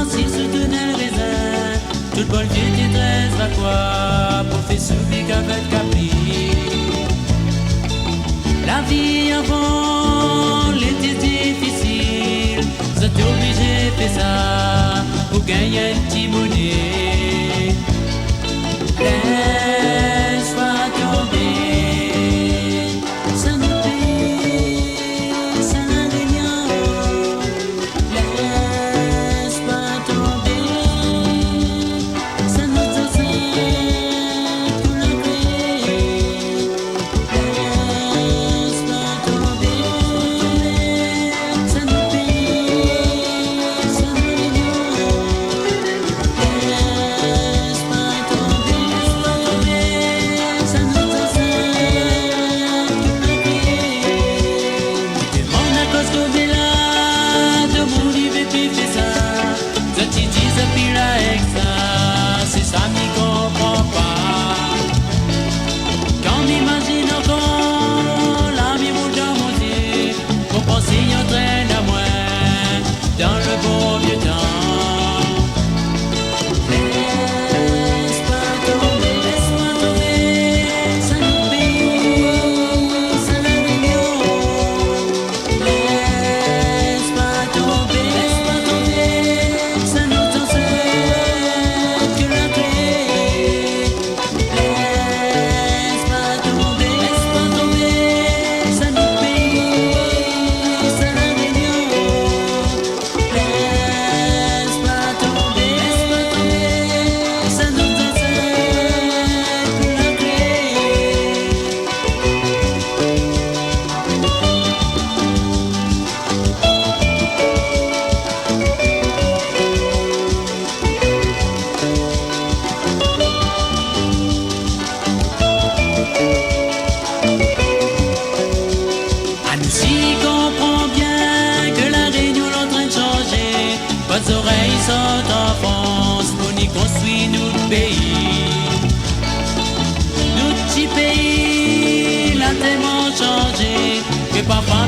si se tenait le raisin, tout bol qui très va quoi, pour faire subir qu'avec capri. La vie avant l'était difficile, j'étais obligé de faire ça, pour gagner un petit monnaie. Laisse-moi tomber, ça nous paie, ça n'a rien. Laisse-moi tomber, ça nous enseigne tout le gré. Laisse-moi tomber, ça nous paie, ça n'a rien. Laisse-moi tomber, ça nous enseigne tout le gré. Demande à cause que j'ai là, de mon livre et puis fais ça. Je te dis ça puis là avec ça, c'est ça m'y comprend pas. Quand m'imagine encore l'ami mon Dieu mon Dieu, qu'on pense y entraîne à moi dans le bon vieux temps. Laisse-moi tomber, ça nous paye, ça n'a rien. Laisse-moi tomber, ça nous enseigne que la clé. Laisse-moi tomber, ça nous paye, ça n'a rien. Laisse-moi tomber, ça nous enseigne que la clé. Annecy comprend bien que la Réunion est en train de changer. Vos oreilles sont en France pour y construire notre pays. Notre petit pays l'a tellement changé que parfois